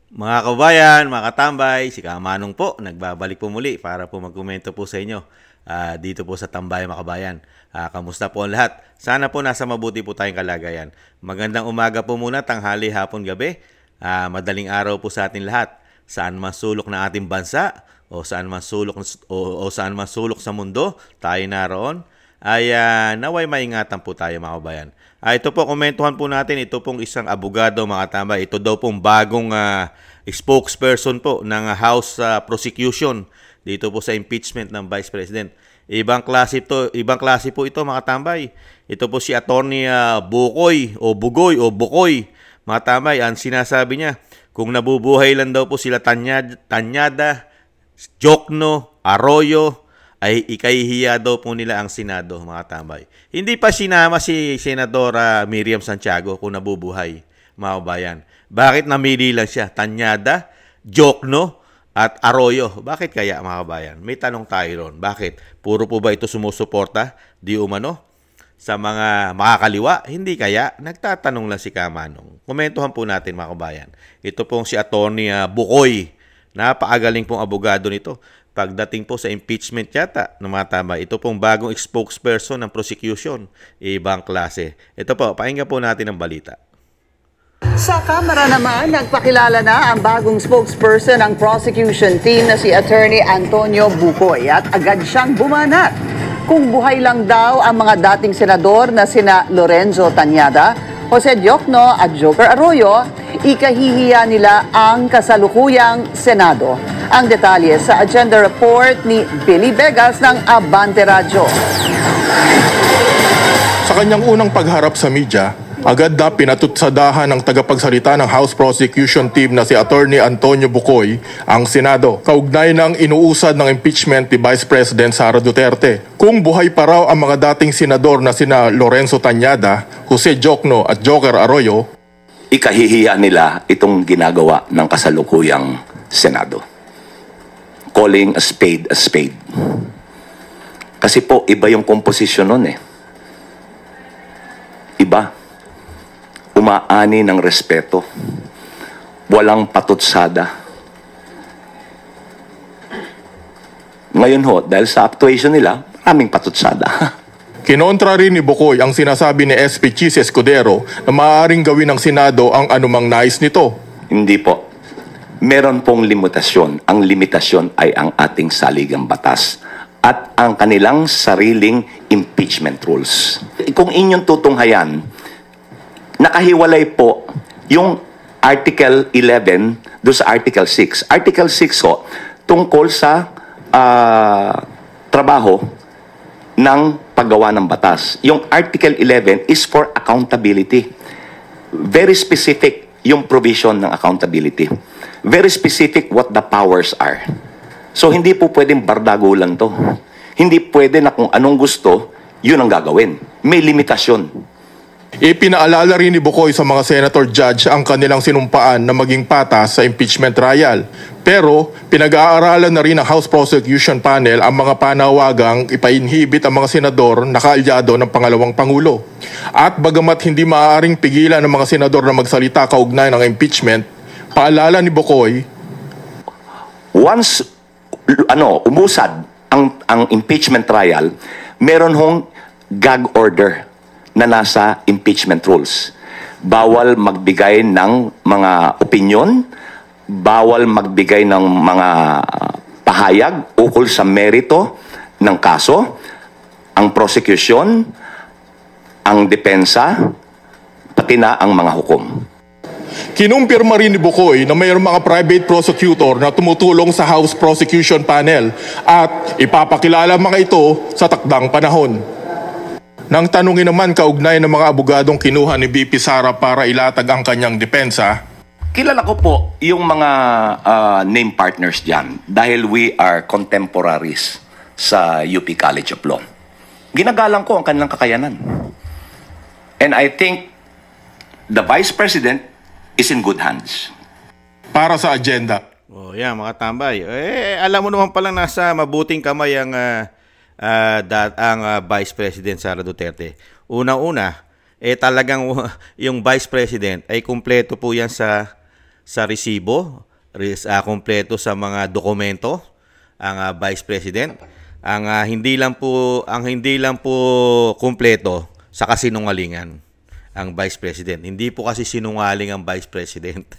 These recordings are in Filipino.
Mga kabayan, mga katambay, si Kamanong po, nagbabalik po muli para po magkomento po sa inyo dito po sa Tambay mga kabayan. Kamusta po ang lahat? Sana po nasa mabuti po tayong kalagayan. Magandang umaga po muna, tanghali, hapon, gabi. Madaling araw po sa ating lahat. Saan man sulok ng ating bansa o saan man sulok saan man sulok sa mundo, tayo naroon ay naway maingatan po tayo mga kabayan. Ito po, komentuhan po natin, ito pong isang abogado mga katambay. Ito daw pong bagong spokesperson po ng House Prosecution dito po sa impeachment ng Vice President. Ibang klase po ito mga katambay. Ito po si Attorney Bukoy o Bugoy o Bukoy. Mga katambay, ang sinasabi niya, kung nabubuhay lang daw po sila Tanyada, Jokno, Arroyo, ay ikahihiya daw po nila ang Senado, mga tambay. Hindi pa sinama si Senadora Miriam Santiago kung nabubuhay, mga kabayan. Bakit namili lang siya? Tanyada, Jokno, at Arroyo. Bakit kaya, mga kabayan? May tanong tayo ron. Bakit? Puro po ba ito sumusuporta? Di umano? Sa mga makakaliwa? Hindi kaya? Nagtatanong lang si Kamanong. Komentuhan po natin, mga kabayan. Ito pong si Attorney Bukoy. Napakagaling pong abogado nito. Pagdating po sa impeachment yata ng mga tama, ito pong bagong spokesperson ng prosecution, ibang klase. Ito po, pakinggan po natin ang balita. Sa Kamara naman, nagpakilala na ang bagong spokesperson ng prosecution team na si Attorney Antonio Bukoy at agad siyang bumanat. Kung buhay lang daw ang mga dating senador na sina Lorenzo Tanyada, Jose Diokno at Joker Arroyo, ikahihiya nila ang kasalukuyang Senado. Ang detalye sa agenda report ni Billy Vegas ng Abante Radio. Sa kanyang unang pagharap sa media, agad na pinatutsadahan ng tagapagsalita ng House Prosecution Team na si Attorney Antonio Bukoy ang Senado, kaugnay ng inuusad ng impeachment ni Vice President Sara Duterte. Kung buhay pa raw ang mga dating senador na sina Lorenzo Tanyada, Jose Diokno at Joker Arroyo, ikahihiya nila itong ginagawa ng kasalukuyang Senado. Calling a spade a spade. Kasi po, iba yung komposisyon nun eh. Iba. Umaani ng respeto. Walang patutsada. Ngayon ho, dahil sa actuation nila, maraming patutsada. kinontra rin ni Bukoy ang sinasabi ni SP Chis Escudero na maaaring gawin ng Senado ang anumang nais nito. Hindi po. Meron pong limitasyon. Ang limitasyon ay ang ating saligang batas at ang kanilang sariling impeachment rules. Kung inyong tutunghayan, nakahiwalay po yung Article 11 do sa Article 6. Article 6 ho, tungkol sa trabaho ng paggawa ng batas. Yung Article 11 is for accountability. Very specific yung provision ng accountability. Very specific what the powers are. So hindi po pwedeng bardagulan to. Hindi pwede na kung anong gusto, yun ang gagawin. May limitasyon. Ipinaalala rin ni Bukoy sa mga senator judge ang kanilang sinumpaan na maging patas sa impeachment trial. Pero pinag-aaralan na rin ng House Prosecution Panel ang mga panawagang ipa-inhibit ang mga senador na kaalyado ng pangalawang pangulo. At bagamat hindi maaaring pigilan ng mga senador na magsalita kaugnay ng impeachment, paalala ni Bukoy, once umusad ang impeachment trial, meron hong gag order na nasa impeachment rules. Bawal magbigay ng mga opinyon, bawal magbigay ng mga pahayag ukol sa merito ng kaso, ang prosecution, ang depensa, pati na ang mga hukom. kinumpirma rin ni Bukoy na mayroong mga private prosecutor na tumutulong sa House Prosecution Panel at ipapakilala mga ito sa takdang panahon. Nang tanungin naman kaugnay ng mga abogadong kinuha ni BP Sara para ilatag ang kanyang depensa, kilala ko po yung mga name partners dyan dahil we are contemporaries sa UP College of Law. Ginagalang ko ang kanilang kakayanan. And I think the Vice President is in good hands. para sa agenda. Oh, yan mga tambay. Alam mo naman palang nasa mabuting kamay ang Vice President Sara Duterte. Unang-una, talagang yung Vice President ay kumpleto po yan sa sa resibo, kumpleto sa mga dokumento ang Vice President. Ang hindi lang po kumpleto sa kasinungalingan ang Vice President. Hindi po kasi sinungaling ang Vice President.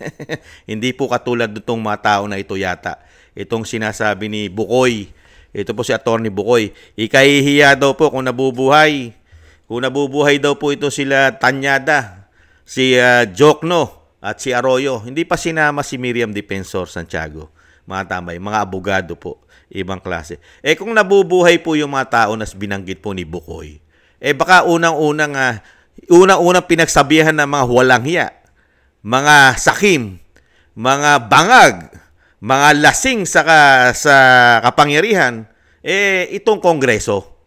Hindi po katulad nitong mga tao na ito yata. Itong sinasabi ni Bukoy. Ito po si Attorney Bukoy. Ikahihiya daw po kung nabubuhay. Kung nabubuhay daw po ito sila Tanyada, si Jokno at si Arroyo. Hindi pa sinama si Miriam Defensor Santiago. Mga tambay, mga abogado po. Ibang klase. Kung nabubuhay po yung mga tao na binanggit po ni Bukoy, baka unang-unang pinagsabihan ng mga walang hiya, mga sakim, mga bangag, mga lasing sa kapangyarihan, itong Kongreso.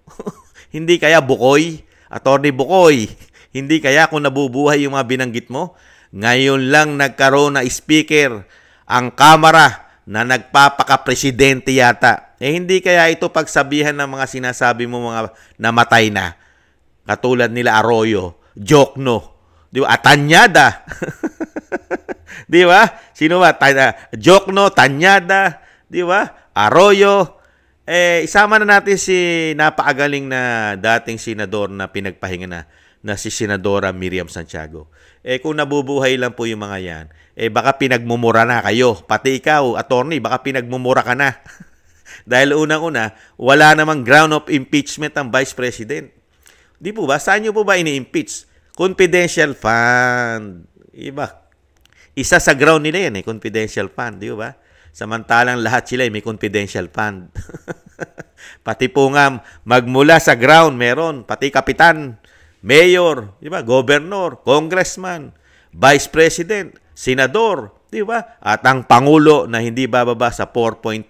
Hindi kaya Bukoy, Attorney Bukoy, hindi kaya kung nabubuhay yung mga binanggit mo? Ngayon lang nagkaroon na speaker ang Kamara na nagpapaka-presidente yata. Hindi kaya ito pagsabihan ng mga sinasabi mo mga namatay na. Katulad nila Arroyo, Jokno, di ba? Tanyada. Di ba? Sino ba? Jokno, Tanyada, di ba? Arroyo. Isama na natin si napakagaling na dating senador na pinagpahinga na si Senadora Miriam Santiago. Kung nabubuhay lang po yung mga yan, baka pinagmumura na kayo. Pati ikaw, attorney, baka pinagmumura ka na. Dahil unang-una, wala namang ground of impeachment ang Vice President. Di po ba? Saan nyo po ba ini-impeach? Confidential fund. Iba. Isa sa ground nila yan, confidential fund. Di ba? Samantalang lahat sila may confidential fund. Pati po nga, magmula sa ground, meron. Pati kapitan, mayor, di ba? Governor, congressman, vice president, senador, di ba? At ang pangulo na hindi bababa sa 4.5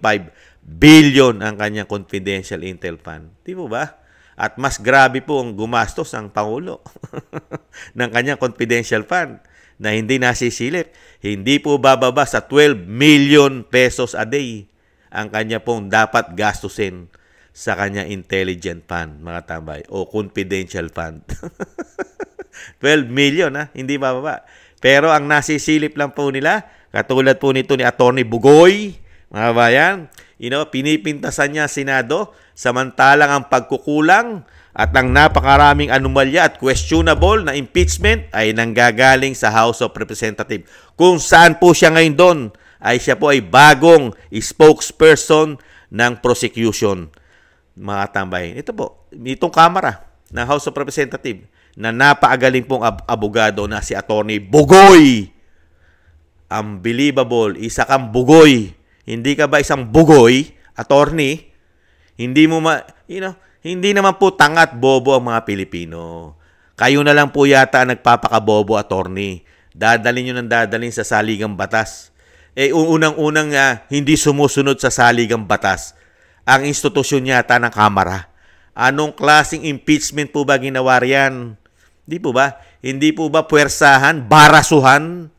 billion ang kanyang confidential intel fund. Di po ba? At mas grabe po ang gumastos ang pangulo ng kanyang confidential fund na hindi nasisilip. Hindi po bababa sa 12 million pesos a day ang kanya pong dapat gastusin sa kanya intelligent fund, mga tambay, o confidential fund. 12 million, hindi bababa. Pero ang nasisilip lang po nila, katulad po nito ni Attorney Bugoy, mga bayan, pinipintasan niya Senado, samantalang ang pagkukulang at ang napakaraming anomalya at questionable na impeachment ay nanggagaling sa House of Representatives. Kung saan po siya ngayon doon, siya po ay bagong spokesperson ng prosecution. Mga tambay. Ito po, itong Kamara ng House of Representatives na napakagaling pong abogado na si Attorney Bugoy. Unbelievable. Isa kang Bugoy. Hindi ka ba isang Bugoy, attorney? Hindi naman po tangat bobo ang mga Pilipino. Kayo na lang po yata nagpapakabobo, attorney. Dadalhin nyo ng dadalhin sa saligang batas. Unang-unang hindi sumusunod sa saligang batas ang institusyon yata ng Kamara. Anong klaseng impeachment po ba ginawa riyan? Di po ba? Hindi po ba puwersahan, barasuhan?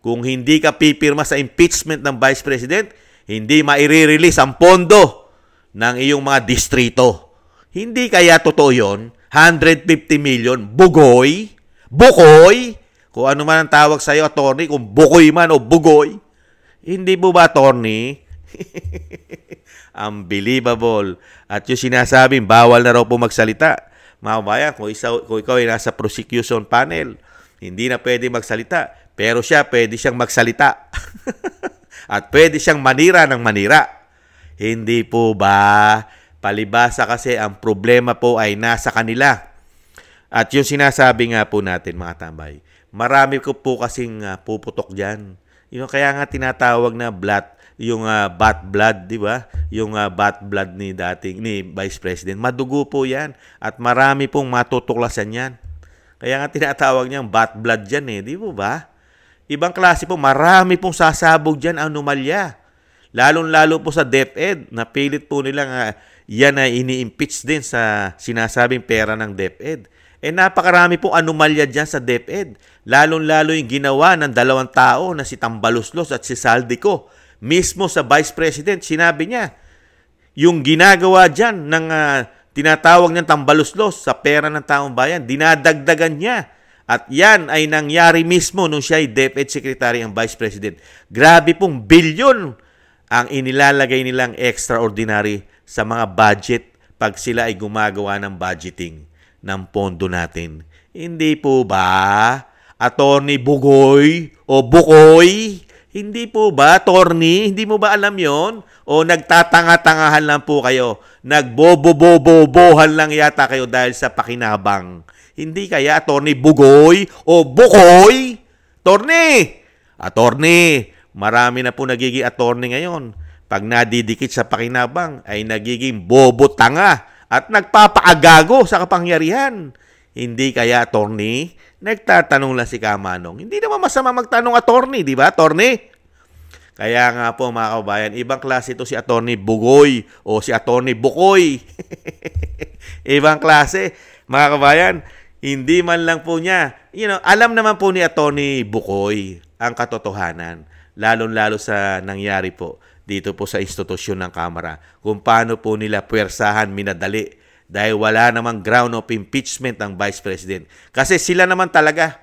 Kung hindi ka pipirma sa impeachment ng Vice President, hindi maire-release ang pondo ng iyong mga distrito. Hindi kaya totoo yun? 150 million, Bugoy? Bukoy? Kung ano man ang tawag sa'yo, attorney, kung Bukoy man o Bugoy. Hindi po ba, attorney? Unbelievable. At yung sinasabing, bawal na raw po magsalita. Mga bayan, kung ikaw ay nasa prosecution panel, hindi na pwede magsalita. Pero siya, pwede siyang magsalita. At pwede siyang manira ng manira. Hindi po ba? Palibasa kasi ang problema po ay nasa kanila. At yung sinasabi nga po natin, mga tambay, marami ko po kasing puputok dyan. Kaya nga tinatawag na bat blood, di ba? Yung bat blood ni Vice President. Madugo po yan. At marami pong matutuklasan yan. Kaya nga tinatawag niyang bat blood dyan di po ba? Ibang klase po, marami pong sasabog dyan, anomalya. Lalong-lalo po sa DepEd, napilit po nilang yan ay ini-impeach din sa sinasabing pera ng DepEd. Napakarami pong anomalya dyan sa DepEd. Lalong-lalo yung ginawa ng dalawang tao na si Tambaluslos at si Saldico. Mismo sa Vice President, sinabi niya, yung ginagawa dyan ng tinatawag niyang Tambaluslos sa pera ng taong bayan, dinadagdagan niya At yan ay nangyari mismo nung siya ay DepEd Secretary ang Vice President. Grabe pong bilyon ang inilalagay nilang extraordinary sa mga budget pag sila ay gumagawa ng budgeting ng pondo natin. Hindi po ba, Attorney Bugoy o Bukoy? Hindi po ba, Attorney? Hindi mo ba alam yon? O nagtatanga-tangahan lang po kayo? Nagbobobobobohan lang yata kayo dahil sa pakinabang? Hindi kaya, Attorney Bugoy o Bukoy? Attorney, marami na po nagiging attorney ngayon. Pag nadidikit sa pakinabang, ay nagiging bobo-tanga at nagpapaagago sa kapangyarihan. Hindi kaya, Attorney? Nagtatanong lang si Kamanong. Hindi naman masama magtanong, Attorney, di ba, Attorney? Kaya nga po, mga kabayan, ibang klase ito si Attorney Bugoy o si Attorney Bukoy. Ibang klase, mga kabayan. Hindi man lang po niya, alam naman po ni Attorney Bukoy ang katotohanan, lalong-lalo sa nangyari po dito po sa institusyon ng Kamara, kung paano po nila puwersahan, minadali, dahil wala namang ground of impeachment ang Vice President. Kasi sila naman talaga,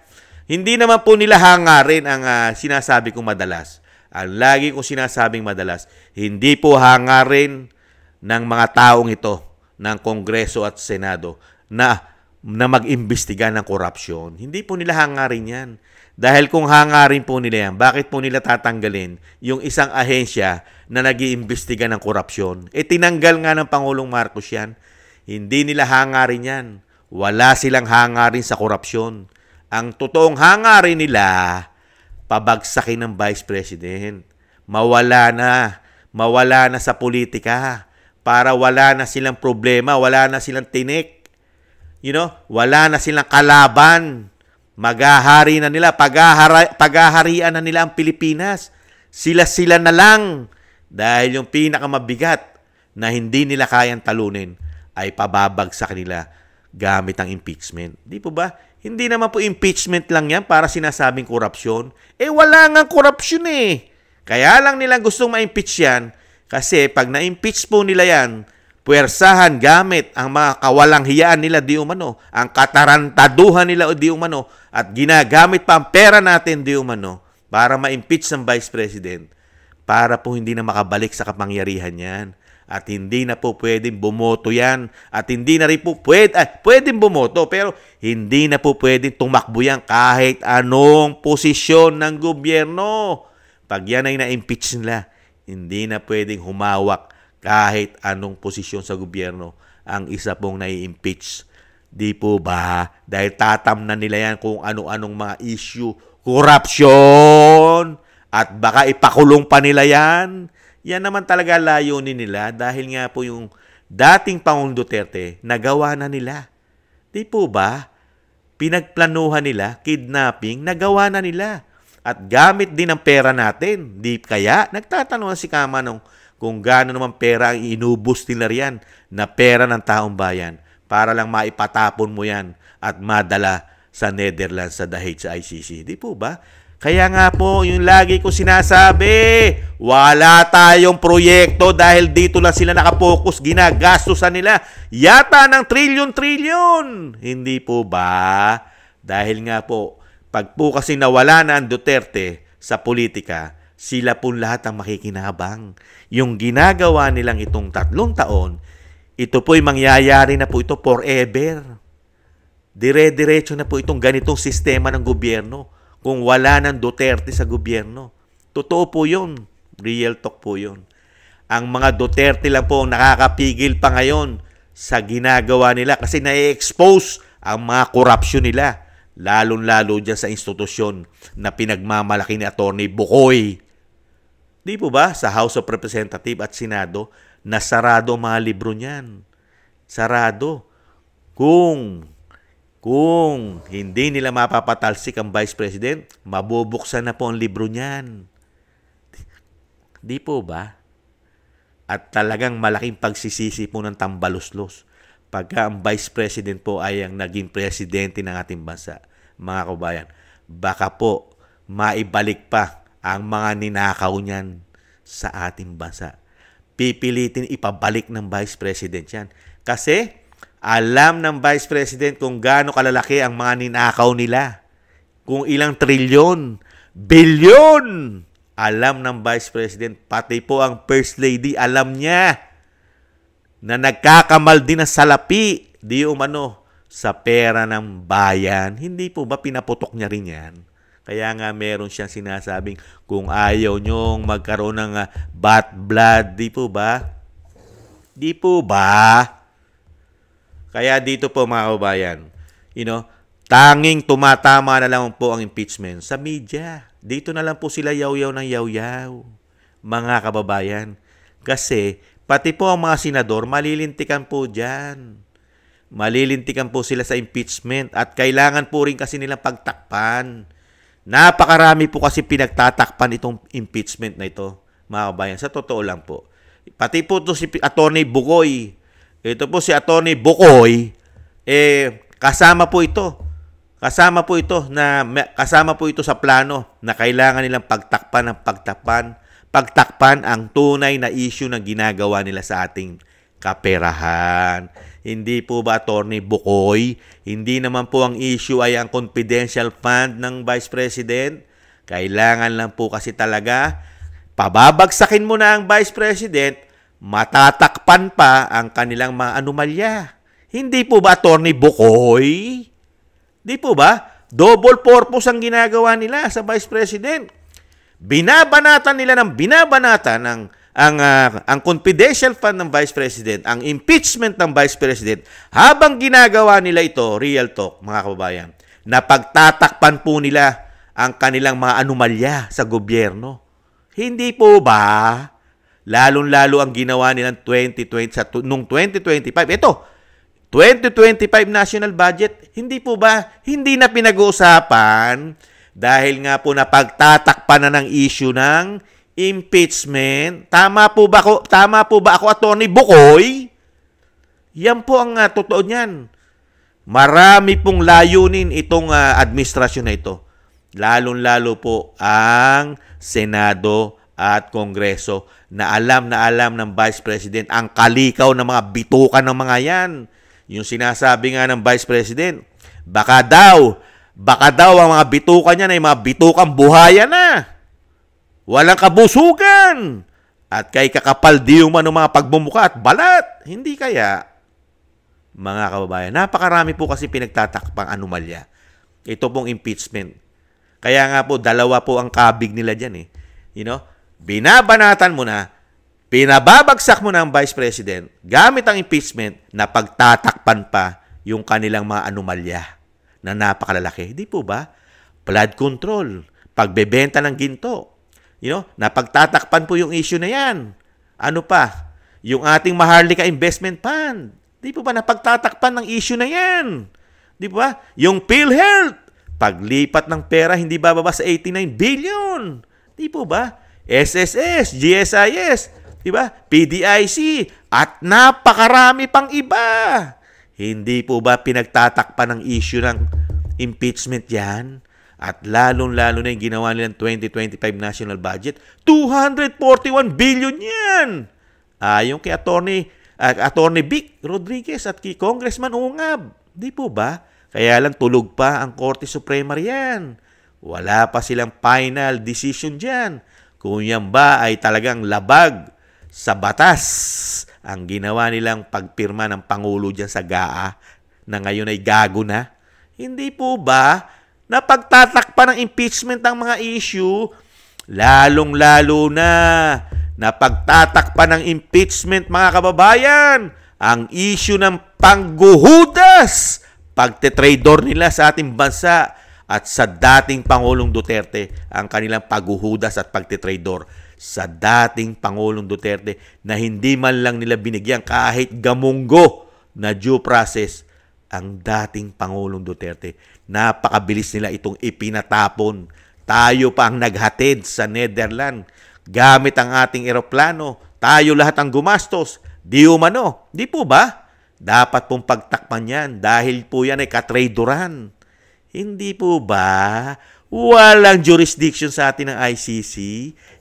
hindi naman po nila hangarin ang sinasabi kong madalas. Ang lagi kong sinasabing madalas, hindi po hangarin ng mga taong ito, ng Kongreso at Senado, na mag-imbestiga ng korupsyon. Hindi po nila hangarin yan. Dahil kung hangarin po nila yan, bakit po nila tatanggalin yung isang ahensya na nag-iimbestiga ng korupsyon? Tinanggal nga ng Pangulong Marcos yan. Hindi nila hangarin yan. Wala silang hangarin sa korupsyon. Ang totoong hangarin nila, pabagsakin ng Vice President. Mawala na sa politika. Para wala na silang problema, wala na silang tinik. Wala na silang kalaban. Maghahari na nila, paghaharian na nila ang Pilipinas. Sila na lang. Dahil yung pinakamabigat na hindi nila kayang talunin ay pababagsak nila gamit ang impeachment. Di po ba? Hindi naman po impeachment lang yan para sinasabing korupsyon. Wala nga korupsyon Kaya lang nilang gustong ma-impeach yan kasi pag na-impeach po nila yan, puwersahan gamit ang mga kawalang hiyaan nila di umano, ang katarantaduhan nila di umano, at ginagamit pa ang pera natin di umano para ma-impeach ng Vice President para po hindi na makabalik sa kapangyarihan yan. At hindi na po pwedeng bumoto yan. At hindi na rin po pwedeng bumoto, pero hindi na po pwedeng tumakbo yan kahit anong posisyon ng gobyerno. Pag yan ay na-impeach nila, hindi na pwedeng humawak kahit anong posisyon sa gobyerno ang isa pong nai-impeach. Di po ba? Dahil tatamnan nila yan kung ano-anong mga issue, corruption, at baka ipakulong pa nila yan. Yan naman talaga layunin nila dahil nga po yung dating Pangulong Duterte, nagawa na nila. Di po ba? Pinagplanuhan nila, kidnapping, nagawa na nila. At gamit din ang pera natin. Di kaya? Nagtatanong si Kamanong kung gaano naman pera ang inubos nila riyan na pera ng taong bayan para lang maipatapon mo yan at madala sa Netherlands sa The Hague sa ICC. Di po ba? Kaya nga po, yung lagi ko sinasabi, wala tayong proyekto dahil dito lang sila nakapokus, ginagastusan nila yata ng trilyon-trilyon. Hindi po ba? Dahil nga po, pag po kasi nawala na ang Duterte sa politika, sila po lahat ang makikinabang. Yung ginagawa nilang itong 3 taon, ito po'y mangyayari na po ito forever. Dire-diretso na po itong ganitong sistema ng gobyerno kung wala ng Duterte sa gobyerno. Totoo po yun. Real talk po yun. Ang mga Duterte lang po nakakapigil pa ngayon sa ginagawa nila kasi na-expose ang mga korupsyon nila. Lalong-lalo dyan sa institusyon na pinagmamalaki ni Attorney Bukoy. Di po ba? Sa House of Representatives at Senado, nasarado ang mga libro niyan. Sarado. Kung hindi nila mapapatalsik ang Vice President, mabubuksan na po ang libro niyan. Di po ba? At talagang malaking pagsisisi po ng tambaluslos pagka ang Vice President po ay ang naging presidente ng ating bansa. Mga kabayan, baka po maibalik pa ang mga ninakaw niyan sa ating bansa. Pipilitin ipabalik ng Vice President yan. Kasi Alam ng Vice President kung gaano kalalaki ang mga ninakaw nila. Kung ilang trilyon, bilyon. Alam ng Vice President, pati po ang First Lady, alam niya na nagkakamal din ng salapi, di umano, sa pera ng bayan. Hindi po ba pinaputok niya rin yan? Kaya nga meron siyang sinasabing, kung ayaw nyong magkaroon ng bad blood, di po ba? Di po ba? Kaya dito po mga kababayan, tanging tumatama na lang po ang impeachment sa media. Dito na lang po sila yaw-yaw ng yaw-yaw, mga kababayan. Kasi pati po ang mga senador, malilintikan po dyan. Malilintikan po sila sa impeachment at kailangan po rin kasi nilang pagtakpan. Napakarami po kasi pinagtatakpan itong impeachment na ito, mga kababayan. Sa totoo lang po. Pati po ito si Atty. Bukoy. Ito po si Atty. Bukoy, kasama po ito. Kasama po ito sa plano na kailangan nilang pagtakpan ang tunay na issue na ginagawa nila sa ating kaperahan. Hindi po ba, Atty. Bukoy? Hindi naman po ang issue ay ang confidential fund ng Vice President. Kailangan lang po kasi talaga pababagsakin mo na ang Vice President, matatakpan pa ang kanilang mga anomalya. Hindi po ba, Atty. Bukoy? Di po ba? Double purpose ang ginagawa nila sa Vice President. Binabanatan nila ang confidential fund ng Vice President, ang impeachment ng Vice President, habang ginagawa nila ito, real talk, mga kababayan, na pagtatakpan po nila ang kanilang mga anomalya sa gobyerno. Hindi po ba? Lalong-lalo ang ginawa nilang 2025. Ito, 2025 national budget, hindi po ba? Hindi na pinag-uusapan dahil nga po napagtatakpan na ng issue ng impeachment. Tama po ba ako, Atty. Bukoy? Yan po ang totoo niyan. Marami pong layunin itong administrasyon na ito. Lalong-lalo po ang Senado at Kongreso na alam ng Vice President ang kalikaw ng mga bitukan ng mga yan. Yung sinasabi nga ng Vice President, baka daw ang mga bitukan niya ay mga bitukan buhaya na. Walang kabusugan. At kay kakapal di umano mga pagmumuka at balat. Hindi kaya, mga kababayan, napakarami po kasi pinagtatakpang anomalya. Ito pong impeachment. Kaya nga po, dalawa po ang kabig nila dyan . Binabanatan mo na, pinababagsak mo na ang Vice President gamit ang impeachment na pagtatakpan pa yung kanilang mga anomalya na napakalalaki. Di po ba? Flood control, pagbebenta ng ginto. Napagtatakpan po yung issue na yan. Ano pa? Yung ating Maharlika Investment Fund. Di po ba napagtatakpan ng issue na yan? Di po ba? Yung PhilHealth, paglipat ng pera hindi bababa sa 89 billion. Di po ba? SSS, GSIS, di ba? PDIC, at napakarami pang iba. Hindi po ba pinagtatakpan ng issue ng impeachment yan? At lalong-lalo na yung ginawa nilang 2025 national budget, 241 billion yan. Yung kay Atty. Vic Rodriguez at kay Congressman Ungab. Di po ba? Kaya lang tulog pa ang Korte Suprema riyan. Wala pa silang final decision dyan. Kung yan ba ay talagang labag sa batas ang ginawa nilang pagpirma ng Pangulo dyan sa GAA na ngayon ay gago na. Hindi po ba na pagtatakpan ng impeachment ang mga issue, lalong-lalo na pagtatakpan ng impeachment, mga kababayan, ang issue ng pangguhudas, pagtetrador nila sa ating bansa at sa dating Pangulong Duterte, ang kanilang paghuhudas at pagtetrador sa dating Pangulong Duterte na hindi man lang nila binigyan kahit gamunggo na due process ang dating Pangulong Duterte. Napakabilis nila itong ipinatapon. Tayo pa ang naghatid sa Netherlands gamit ang ating eroplano. Tayo lahat ang gumastos. Di umano. Di po ba? Dapat pong pagtakpan yan dahil po yan ay katradoran. Hindi po ba? Walang jurisdiction sa atin ng ICC.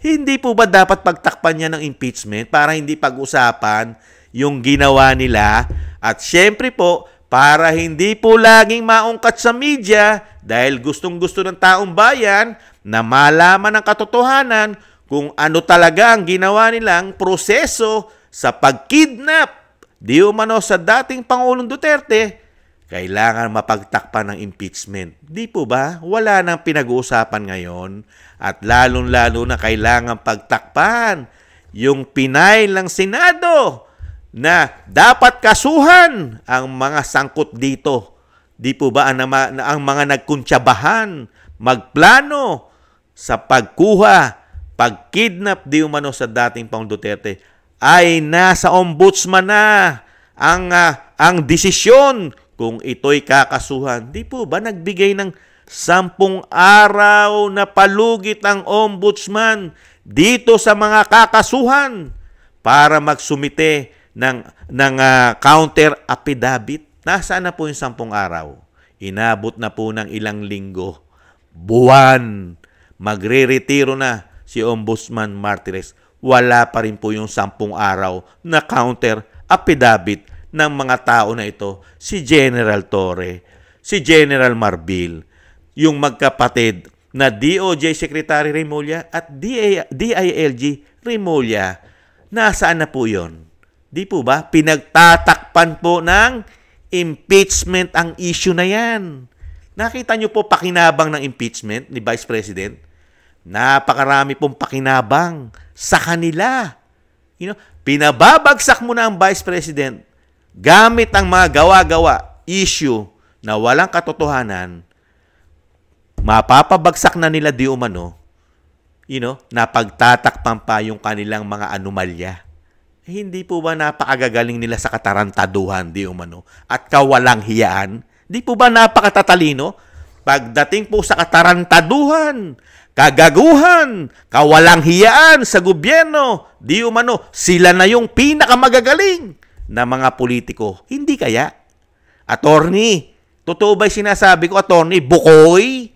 Hindi po ba dapat pagtakpan yan ng impeachment para hindi pag-usapan yung ginawa nila At syempre po, para hindi po laging maungkat sa media dahil gustong-gusto ng taong bayan na malaman ang katotohanan kung ano talaga ang ginawa nilang proseso sa pagkidnap di umano sa dating Pangulong Duterte, kailangan mapagtakpan ng impeachment. Di po ba? Wala nang pinag-uusapan ngayon at lalong-lalo na kailangan pagtakpan yung pinail ng Senado na dapat kasuhan ang mga sangkot dito. Di po ba ang mga nagkuntsabahan, magplano sa pagkuha, pagkidnap di umano sa dating Pangulong Duterte ay nasa ombudsman na ang desisyon kung ito'y kakasuhan. Di po ba nagbigay ng 10 araw na palugit ang ombudsman dito sa mga kakasuhan para magsumite ng counter affidavit? Nasaan na po yung 10 araw? Inabot na po ng ilang linggo, buwan. Magre-retiro na si Ombudsman Martires. Wala pa rin po yung 10 araw na counter affidavit ng mga tao na ito. Si General Torre, si General Marbil, yung magkapatid na DOJ Secretary Remulla at DILG Remulla. Nasaan na po yun? Di po ba? Pinagtatakpan po ng impeachment ang issue na yan. Nakita nyo po pakinabang ng impeachment ni Vice President? Napakarami pong pakinabang sa kanila. Pinababagsak mo na ang Vice President gamit ang mga gawa-gawa, issue na walang katotohanan, mapapabagsak na nila di umano, na pagtatakpan pa yung kanilang mga anomalya. Hindi po ba napakagagaling nila sa katarantaduhan di umano at kawalang hiyaan? Di po ba napakatatalino? Pagdating po sa katarantaduhan, kagaguhan, kawalang hiyaan sa gobyerno, di umano, sila na yung pinakamagagaling na mga politiko. Hindi kaya? Attorney, totoo ba sinasabi ko, Attorney Bukoy?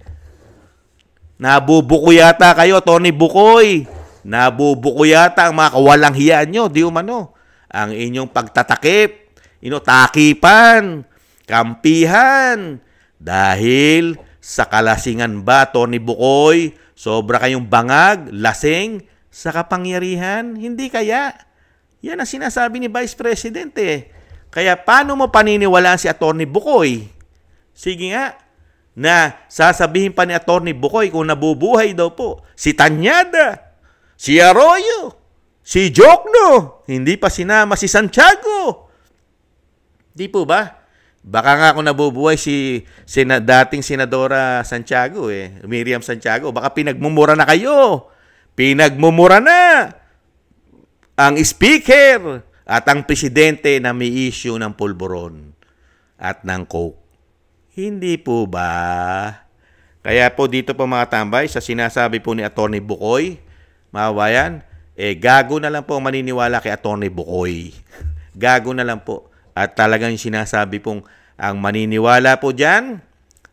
Nabubuko yata kayo, Attorney Bukoy. Nabubuko yata ang mga kawalang hiyaan nyo, di umano. Ang inyong pagtatakip, takipan, kampihan, dahil sa kalasingan ba, Attorney Bukoy, sobra kayong bangag, lasing, sa kapangyarihan? Hindi kaya? Yan ang sinasabi ni Vice President eh. Kaya paano mo paniniwalaan si Attorney Bukoy? Sige nga, na sasabihin pa ni Attorney Bukoy kung nabubuhay daw po si Tanyada, si Arroyo, si Jokno, hindi pa sinama si Santiago. Di po ba? Baka nga kung nabubuhay si dating Senadora Santiago, Miriam Santiago, baka pinagmumura na kayo. Pinagmumura na ang speaker at ang presidente na may issue ng pulburon at ng coke. Hindi po ba? Kaya po dito po mga tambay, sa sinasabi po ni Attorney Bukoy, mga bayan, gago na lang po ang maniniwala kay Attorney Bukoy. Gago na lang po. At talagang sinasabi pong ang maniniwala po dyan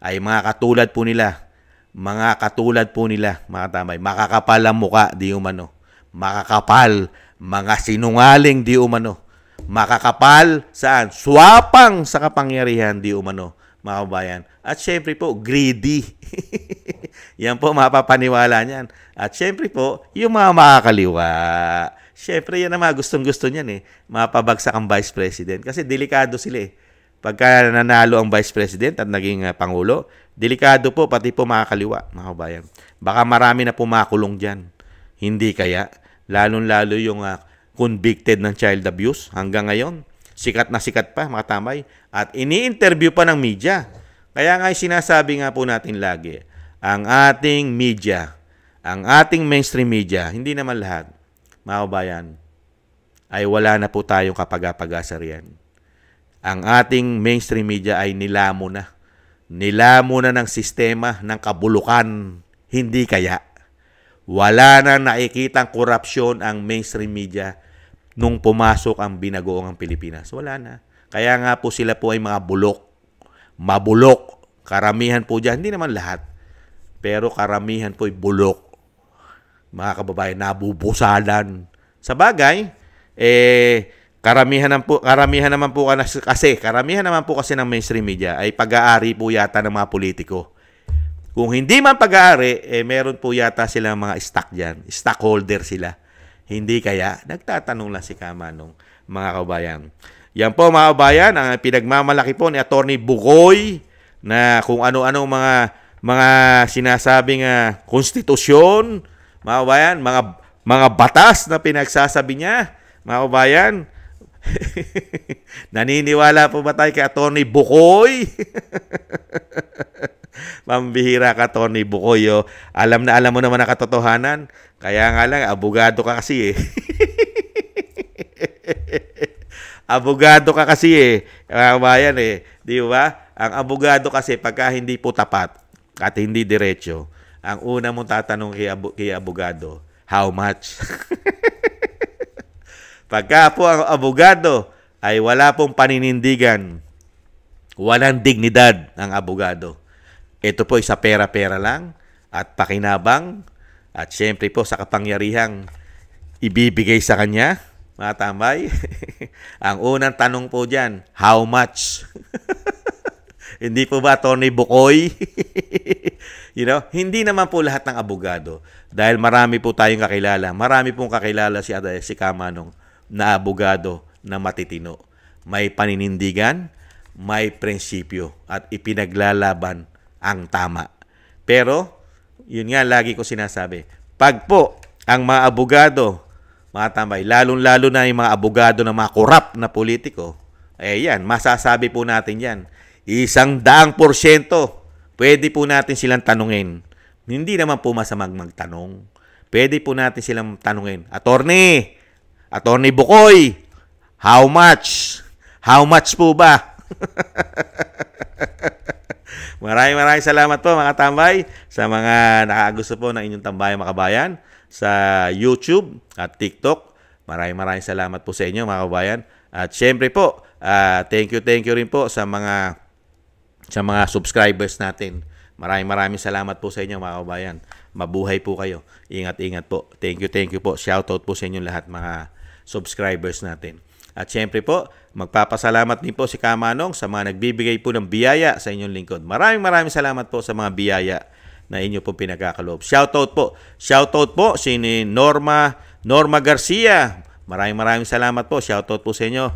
ay mga katulad po nila. Mga katulad po nila, mga tambay. Makakapal ang muka, di umano. Makakapal, mga sinungaling, di umano. Makakapal, saan? Swapang sa kapangyarihan, di umano. Mga kabayan. At syempre po, greedy. Yan po, mapapaniwala niyan. At syempre po, yung mga makakaliwa. Syempre, yan ang mga gustong-gusto niyan mapabagsak ang Vice President. Kasi delikado sila Pagka nanalo ang Vice President at naging Pangulo, delikado po, pati po makakaliwa, mga kabayan. Baka marami na pumakulong dyan. Hindi kaya. Lalong-lalo yung convicted ng child abuse hanggang ngayon. Sikat na sikat pa, mga tamay. At ini-interview pa ng media. Kaya nga sinasabi nga po natin lagi, ang ating media, ang ating mainstream media, hindi naman lahat, mga kabayan, ay wala na po tayong kapag-apag-asa riyan. Ang ating mainstream media ay nilamo na. Nilamo na ng sistema ng kabulukan. Hindi kaya. Wala na nakikitang korupsyon ang mainstream media nung pumasok ang binagoong Pilipinas. Wala na. Kaya nga po sila po ay mga bulok. Mabulok. Karamihan po dyan. Hindi naman lahat. Pero karamihan po ay bulok. Mga kababayan, nabubusalan. Sa bagay, karamihan naman po kasi ng mainstream media ay pag-aari po yata ng mga politiko. Kung hindi man pag-aari, meron po yata silang mga stock diyan, stockholder sila. Hindi kaya nagtatanong lang si Kamanong, mga kabayan. Yan po mga kabayan, ang pinagmamalaki po ni Attorney Bukoy na kung ano-ano mga sinasabing konstitusyon, mga kabayan, mga batas na pinagsasabi niya, mga kabayan. Naniniwala po ba tayo kay Attorney Bukoy? Pambihira ka, Attorney Bukoy. Oh. Alam mo naman ang katotohanan. Kaya nga lang, abogado ka kasi eh. Abogado ka kasi eh. Mga kabayan eh. Di ba? Ang abogado kasi pagka hindi po tapat at hindi diretso, ang una mong tatanong kay abogado, how much? Pagka po ang abogado ay wala pong paninindigan, walang dignidad ang abogado. Ito po ay sa pera-pera lang at pakinabang at syempre po sa kapangyarihang ibibigay sa kanya, mga tambay. Ang unang tanong po dyan, how much? Hindi po ba, Attorney Bukoy? Hindi naman po lahat ng abogado. Dahil marami po tayong kakilala. Marami pong kakilala si Kamanong na abogado na matitino. May paninindigan, may prinsipyo, at ipinaglalaban ang tama. Pero, yun nga lagi ko sinasabi, pag po ang mga abogado, mga tambay, lalong-lalo na yung mga abogado ng mga korap na politiko, yan, masasabi po natin yan. 100% pwede po natin silang tanungin. Hindi naman po masamang magtanong. Pwede po natin silang tanungin, Attorney Bukoy, how much? How much po ba? Maraming salamat po mga tambay sa mga nakagusto po ng inyong tambayang makabayan sa YouTube at TikTok. Maraming salamat po sa inyo mga kabayan. At syempre po, thank you rin po sa mga subscribers natin. Maraming salamat po sa inyo mga kabayan. Mabuhay po kayo. Ingat po. Thank you po. Shoutout po sa inyo lahat mga subscribers natin. At syempre po, magpapasalamat din po si Kamanong sa mga nagbibigay po ng biyaya sa inyong lingkod. Maraming salamat po sa mga biyaya na inyo po pinagkakaloob. Shoutout po si Norma Garcia. Maraming salamat po. Shoutout po sa inyo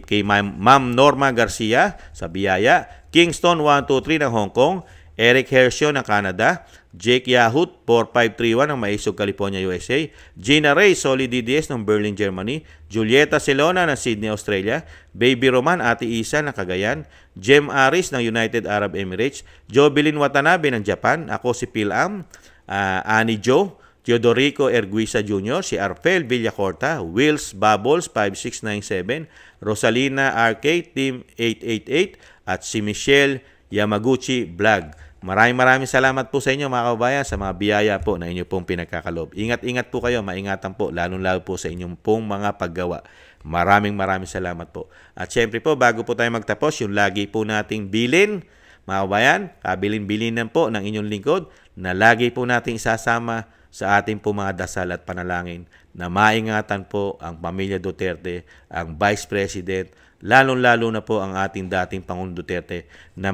kay Ma'am Norma Garcia sa biyaya. Kingston 123 ng Hong Kong. Eric Hershio ng Canada. Jake Yahut 4531 ng Maisog, California, USA. Gina Ray Soli DDS ng Berlin, Germany. Julieta Celona ng Sydney, Australia. Baby Roman Ate Isa ng Cagayan. Jem Aris ng United Arab Emirates. Jovelyn Watanabe ng Japan. Ako si Phil Am. Annie Joe. Teodorico Erguisa Jr., si Arfel Villacorta, Wills Bubbles 5697, Rosalina RK Team 888, at si Michelle Yamaguchi Vlog. Maraming salamat po sa inyo mga kababayan sa mga biyaya po na inyo pong pinagkakalob. Ingat po kayo, maingatan po, lalong-lalo po sa inyong pong mga paggawa. Maraming salamat po. At syempre po, bago po tayo magtapos, yung lagi po nating bilin, mga kababayan, kabilin-bilinan po ng inyong lingkod na lagi po nating isasama sa ating po mga dasal at panalangin na maingatan po ang pamilya Duterte, ang Vice President, lalong-lalo na po ang ating dating Pangulong Duterte na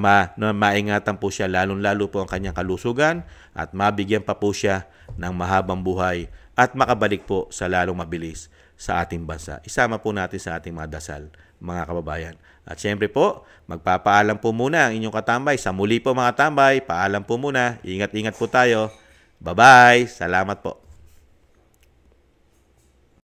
maingatan po siya, lalong-lalo po ang kanyang kalusugan at mabigyan pa po siya ng mahabang buhay at makabalik po sa lalong mabilis sa ating bansa. Isama po natin sa ating mga dasal, mga kababayan. At syempre po, magpapaalam po muna ang inyong katambay. Sa muli po mga tambay, paalam po muna. Ingat po tayo. Bye-bye. Salamat po.